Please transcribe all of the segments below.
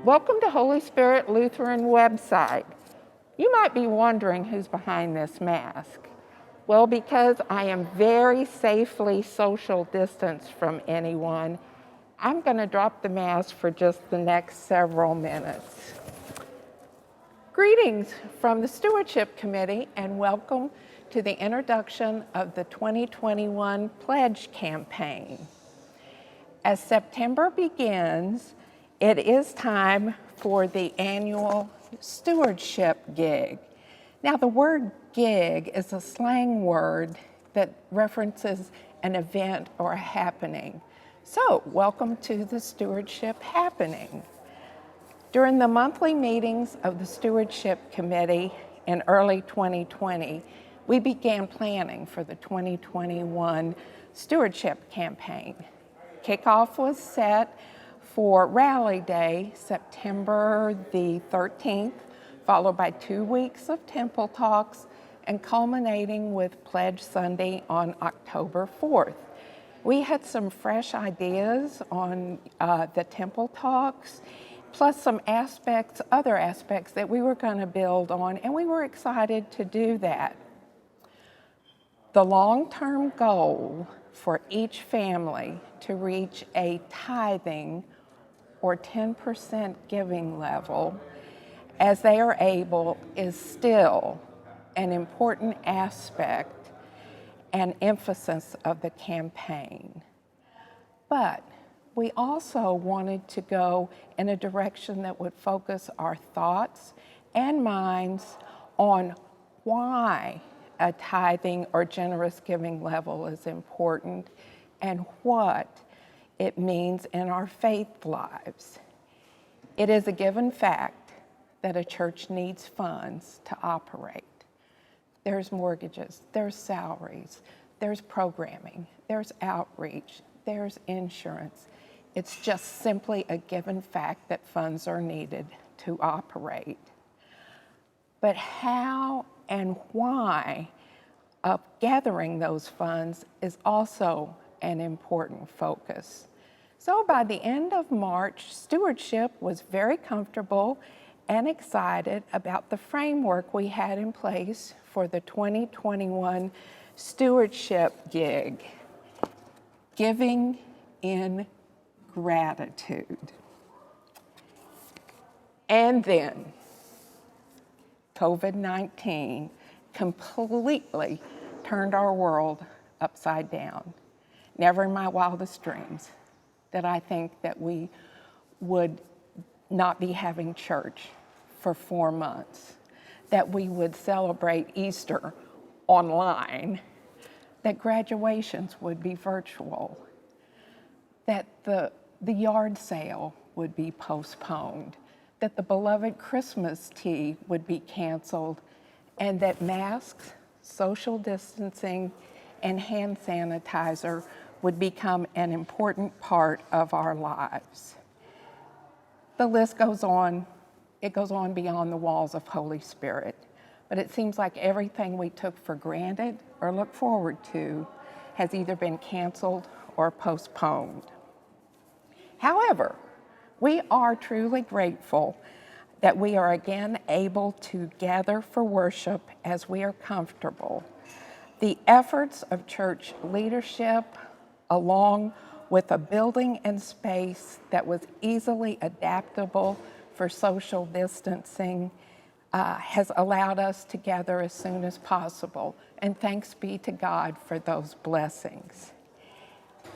Welcome to Holy Spirit Lutheran website. You might be wondering who's behind this mask. Well, because I am very safely social distanced from anyone, I'm going to drop the mask for just the next several minutes. Greetings from the Stewardship Committee and welcome to the introduction of the 2021 Pledge Campaign. As September begins, it is time for the annual Stewardship gig. Now, the word gig is a slang word that references an event or a happening. So, welcome to the Stewardship happening. During the monthly meetings of the Stewardship Committee in early 2020, we began planning for the 2021 Stewardship campaign. Kickoff was set for Rally Day, September the 13th, followed by 2 weeks of temple talks and culminating with Pledge Sunday on October 4th. We had some fresh ideas on the temple talks, plus some other aspects that we were going to build on, and we were excited to do that. The long-term goal for each family to reach a tithing or 10% giving level as they are able is still an important aspect and emphasis of the campaign. But we also wanted to go in a direction that would focus our thoughts and minds on why a tithing or generous giving level is important and what it means in our faith lives. It is a given fact that a church needs funds to operate. There's mortgages, there's salaries, there's programming, there's outreach, there's insurance. It's just simply a given fact that funds are needed to operate. But how and why of gathering those funds is also an important focus. So by the end of March, Stewardship was very comfortable and excited about the framework we had in place for the 2021 Stewardship gig, giving in gratitude. And then COVID-19 completely turned our world upside down. Never in my wildest dreams did I think that we would not be having church for 4 months, that we would celebrate Easter online, that graduations would be virtual, that the yard sale would be postponed, that the beloved Christmas tea would be canceled, and that masks, social distancing, and hand sanitizer would become an important part of our lives. The list goes on. It goes on beyond the walls of Holy Spirit. But it seems like everything we took for granted or look forward to has either been canceled or postponed. However, we are truly grateful that we are again able to gather for worship as we are comfortable. The efforts of church leadership, along with a building and space that was easily adaptable for social distancing, has allowed us to gather as soon as possible. And thanks be to God for those blessings.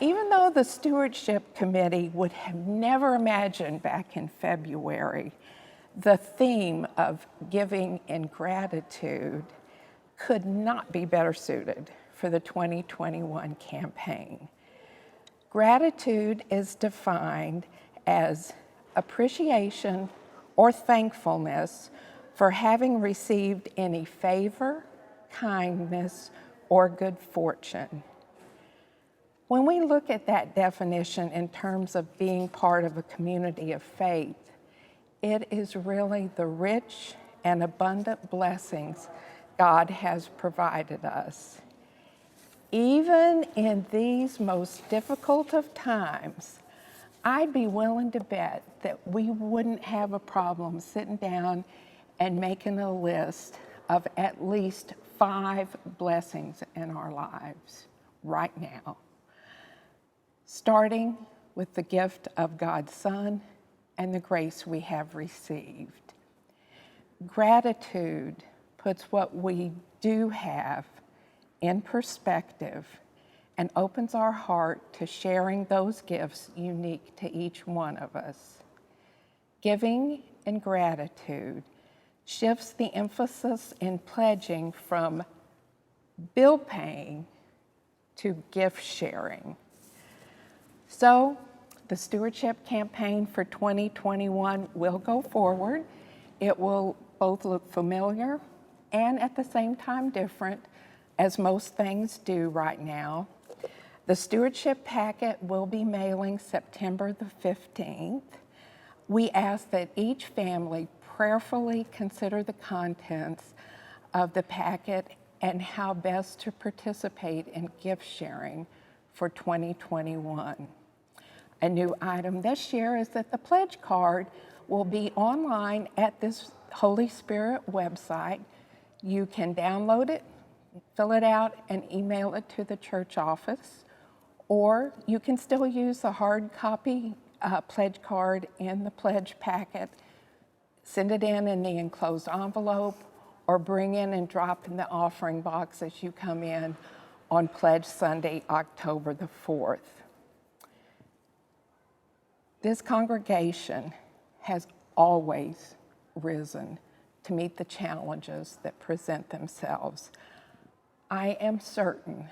Even though the Stewardship Committee would have never imagined back in February the theme of giving in gratitude could not be better suited for the 2021 campaign. Gratitude is defined as appreciation or thankfulness for having received any favor, kindness, or good fortune. When we look at that definition in terms of being part of a community of faith, it is really the rich and abundant blessings God has provided us. Even in these most difficult of times, I'd be willing to bet that we wouldn't have a problem sitting down and making a list of at least 5 blessings in our lives right now, starting with the gift of God's Son and the grace we have received. Gratitude puts what we do have in perspective and opens our heart to sharing those gifts unique to each one of us. Giving and gratitude shifts the emphasis in pledging from bill paying to gift sharing. So the stewardship campaign for 2021 will go forward. It will both look familiar and at the same time different, as most things do right now. The stewardship packet will be mailing September the 15th. We ask that each family prayerfully consider the contents of the packet and how best to participate in gift sharing for 2021. A new item this year is that the pledge card will be online at this Holy Spirit website. You can download it, fill it out, and email it to the church office, or you can still use the hard copy pledge card in the pledge packet, send it in the enclosed envelope, or bring in and drop in the offering box as you come in on Pledge Sunday, October the 4th. This congregation has always risen to meet the challenges that present themselves. I am certain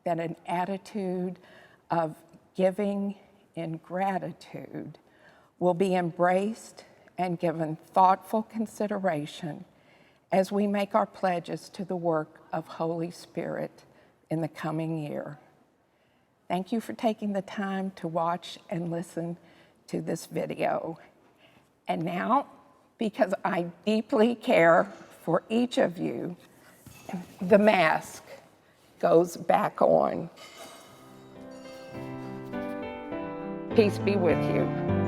that an attitude of giving in gratitude will be embraced and given thoughtful consideration as we make our pledges to the work of Holy Spirit in the coming year. Thank you for taking the time to watch and listen to this video. And now, because I deeply care for each of you, the mask goes back on. Peace be with you.